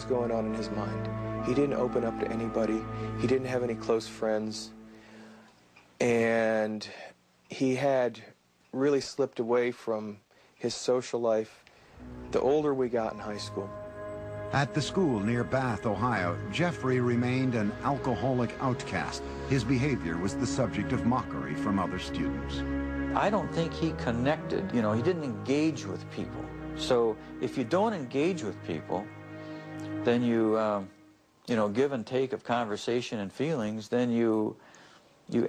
going on in his mind. He didn't open up to anybody. He didn't have any close friends. And he had really slipped away from his social life the older we got in high school. At the school near Bath, Ohio, Jeffrey remained an alcoholic outcast. His behavior was the subject of mockery from other students. I don't think he connected, he didn't engage with people. So if you don't engage with people, then you, give and take of conversation and feelings, then you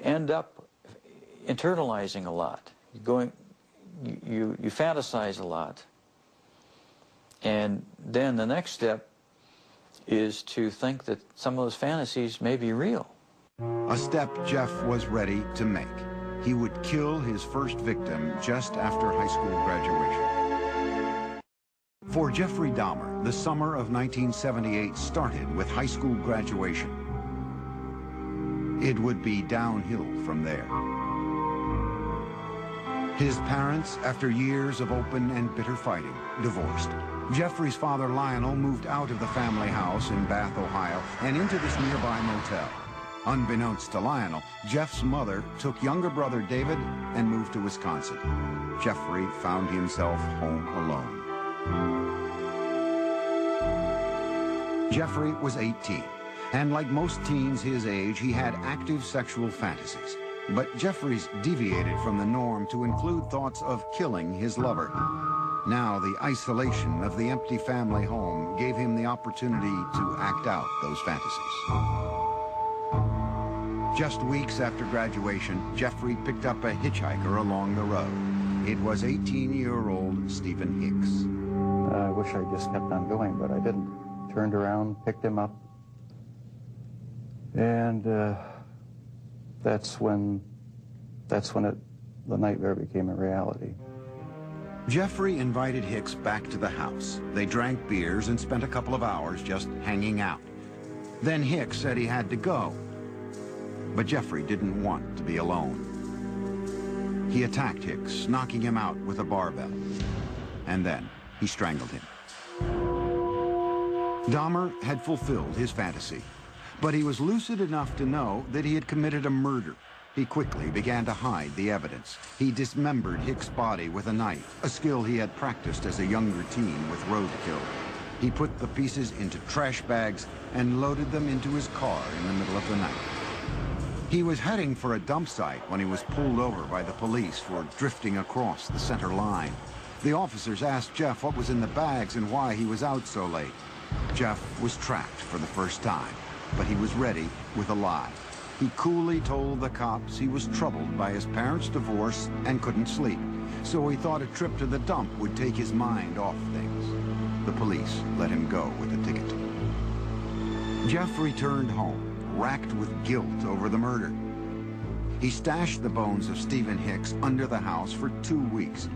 end up internalizing a lot. You fantasize a lot. And then the next step is to think that some of those fantasies may be real. A step Jeff was ready to make. He would kill his first victim just after high school graduation. For Jeffrey Dahmer, the summer of 1978 started with high school graduation. It would be downhill from there. His parents, after years of open and bitter fighting, divorced. Jeffrey's father, Lionel, moved out of the family house in Bath, Ohio, and into this nearby motel. Unbeknownst to Lionel, Jeff's mother took younger brother David and moved to Wisconsin. Jeffrey found himself home alone. Jeffrey was 18, and like most teens his age, he had active sexual fantasies. But Jeffrey's deviated from the norm to include thoughts of killing his lover. Now, the isolation of the empty family home gave him the opportunity to act out those fantasies. Just weeks after graduation, Jeffrey picked up a hitchhiker along the road. It was 18-year-old Stephen Hicks. I wish I just kept on going, but I didn't. Turned around, picked him up, and that's when the nightmare became a reality. Jeffrey invited Hicks back to the house. They drank beers and spent a couple of hours just hanging out. Then Hicks said he had to go. But Jeffrey didn't want to be alone. He attacked Hicks, knocking him out with a barbell. And then he strangled him. Dahmer had fulfilled his fantasy, but he was lucid enough to know that he had committed a murder. He quickly began to hide the evidence. He dismembered Hicks' body with a knife, a skill he had practiced as a younger teen with roadkill. He put the pieces into trash bags and loaded them into his car in the middle of the night. He was heading for a dump site when he was pulled over by the police for drifting across the center line. The officers asked Jeff what was in the bags and why he was out so late. Jeff was trapped for the first time, but he was ready with a lie. He coolly told the cops he was troubled by his parents' divorce and couldn't sleep, so he thought a trip to the dump would take his mind off things. The police let him go with a ticket. Jeff returned home, racked with guilt over the murder. He stashed the bones of Stephen Hicks under the house for 2 weeks.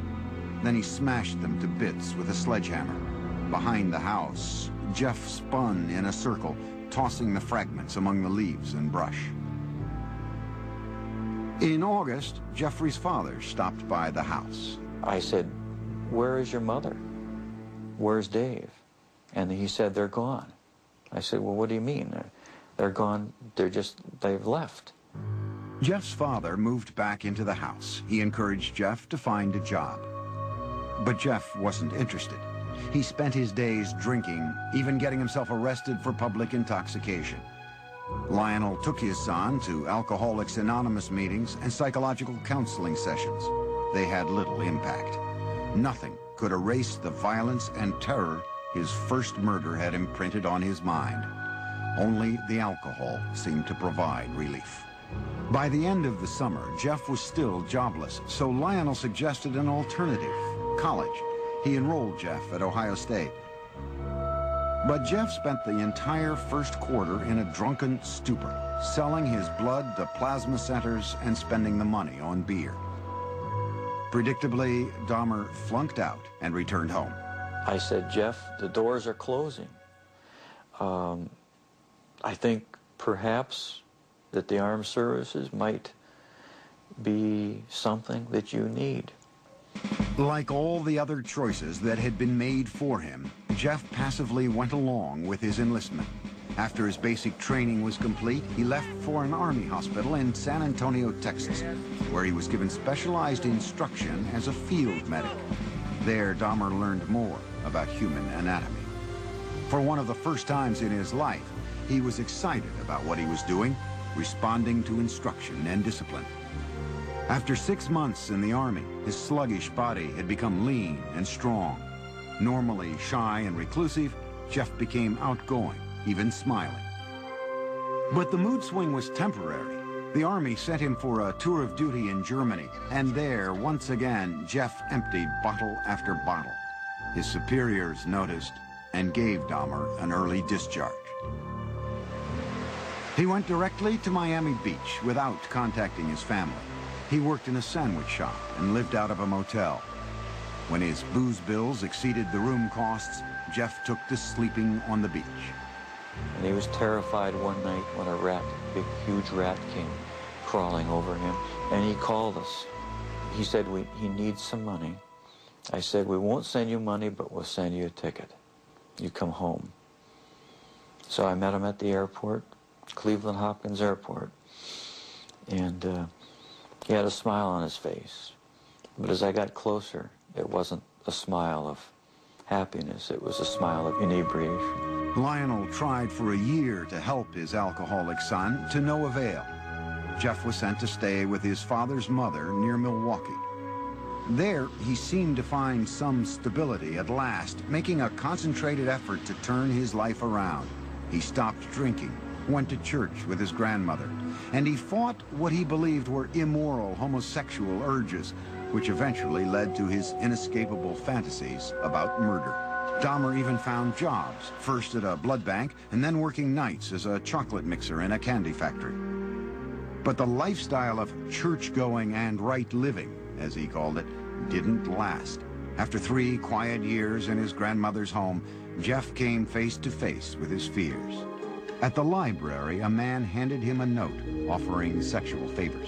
Then he smashed them to bits with a sledgehammer. Behind the house, Jeff spun in a circle, tossing the fragments among the leaves and brush. In August, Jeffrey's father stopped by the house. I said, "Where is your mother? Where's Dave?" And he said, "They're gone." I said, "Well, what do you mean? They're gone, they've left." Jeff's father moved back into the house. He encouraged Jeff to find a job. But Jeff wasn't interested. He spent his days drinking, even getting himself arrested for public intoxication. Lionel took his son to Alcoholics Anonymous meetings and psychological counseling sessions. They had little impact. Nothing could erase the violence and terror his first murder had imprinted on his mind. Only the alcohol seemed to provide relief. By the end of the summer, Jeff was still jobless, so Lionel suggested an alternative, college. He enrolled Jeff at Ohio State. But Jeff spent the entire first quarter in a drunken stupor, selling his blood to plasma centers and spending the money on beer. Predictably, Dahmer flunked out and returned home. I said, "Jeff, the doors are closing. I think perhaps that the armed services might be something that you need." Like all the other choices that had been made for him, Jeff passively went along with his enlistment. After his basic training was complete, he left for an army hospital in San Antonio, Texas, where he was given specialized instruction as a field medic. There, Dahmer learned more about human anatomy. For one of the first times in his life, he was excited about what he was doing, responding to instruction and discipline. After 6 months in the Army, his sluggish body had become lean and strong. Normally shy and reclusive, Jeff became outgoing, even smiling. But the mood swing was temporary. The Army sent him for a tour of duty in Germany, and there, once again, Jeff emptied bottle after bottle. His superiors noticed and gave Dahmer an early discharge. He went directly to Miami Beach without contacting his family. He worked in a sandwich shop and lived out of a motel. When his booze bills exceeded the room costs, Jeff took to sleeping on the beach. And he was terrified one night when a rat, big, huge rat, came crawling over him, and he called us. He said, he needs some money. I said, we won't send you money, but we'll send you a ticket. You come home. So I met him at the airport, Cleveland Hopkins Airport, and he had a smile on his face. But as I got closer, it wasn't a smile of happiness, it was a smile of inebriation. Lionel tried for a year to help his alcoholic son, to no avail. Jeff was sent to stay with his father's mother near Milwaukee. There, he seemed to find some stability at last, making a concentrated effort to turn his life around. He stopped drinking, went to church with his grandmother, and he fought what he believed were immoral homosexual urges, which eventually led to his inescapable fantasies about murder. Dahmer even found jobs, first at a blood bank and then working nights as a chocolate mixer in a candy factory. But the lifestyle of church-going and right living, as he called it, didn't last. After 3 quiet years in his grandmother's home, Jeff came face to face with his fears. At the library, a man handed him a note offering sexual favors.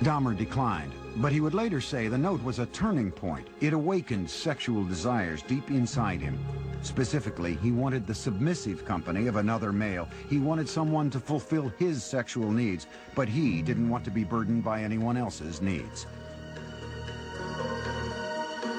Dahmer declined, but he would later say the note was a turning point. It awakened sexual desires deep inside him. Specifically, he wanted the submissive company of another male. He wanted someone to fulfill his sexual needs, but he didn't want to be burdened by anyone else's needs.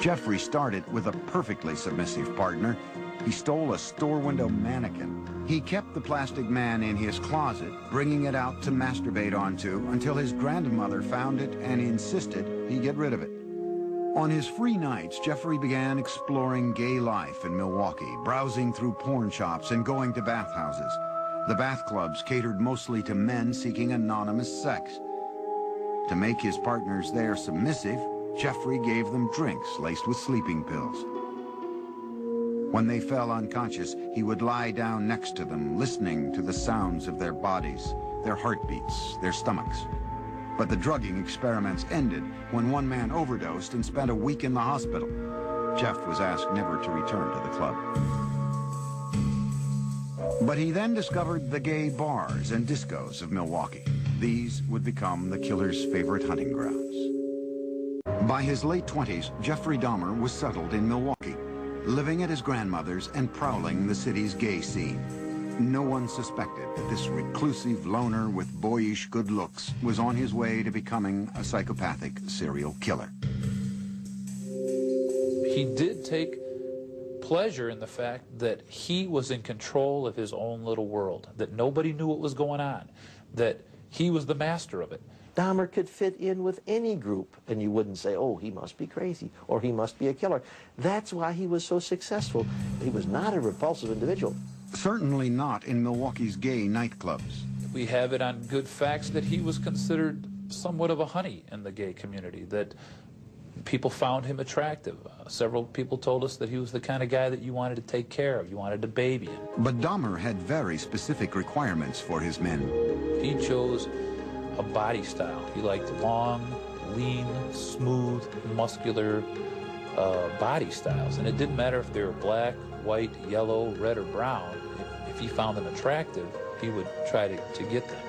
Jeffrey started with a perfectly submissive partner. He stole a store window mannequin. He kept the plastic man in his closet, bringing it out to masturbate onto until his grandmother found it and insisted he get rid of it. On his free nights, Jeffrey began exploring gay life in Milwaukee, browsing through porn shops and going to bathhouses. The bath clubs catered mostly to men seeking anonymous sex. To make his partners there submissive, Jeffrey gave them drinks laced with sleeping pills. When they fell unconscious, he would lie down next to them, listening to the sounds of their bodies, their heartbeats, their stomachs. But the drugging experiments ended when one man overdosed and spent a week in the hospital. Jeff was asked never to return to the club. But he then discovered the gay bars and discos of Milwaukee. These would become the killer's favorite hunting grounds. By his late 20s, Jeffrey Dahmer was settled in Milwaukee, living at his grandmother's and prowling the city's gay scene. No one suspected that this reclusive loner with boyish good looks was on his way to becoming a psychopathic serial killer. He did take pleasure in the fact that he was in control of his own little world, that nobody knew what was going on, that he was the master of it. Dahmer could fit in with any group, and you wouldn't say, oh, he must be crazy, or he must be a killer. That's why he was so successful. He was not a repulsive individual. Certainly not in Milwaukee's gay nightclubs. We have it on good facts that he was considered somewhat of a honey in the gay community, that people found him attractive. Several people told us that he was the kind of guy that you wanted to take care of, you wanted to baby him. But Dahmer had very specific requirements for his men. He chose a body style. He liked long, lean, smooth, muscular body styles. And it didn't matter if they were black, white, yellow, red, or brown. If he found them attractive, he would try to get them.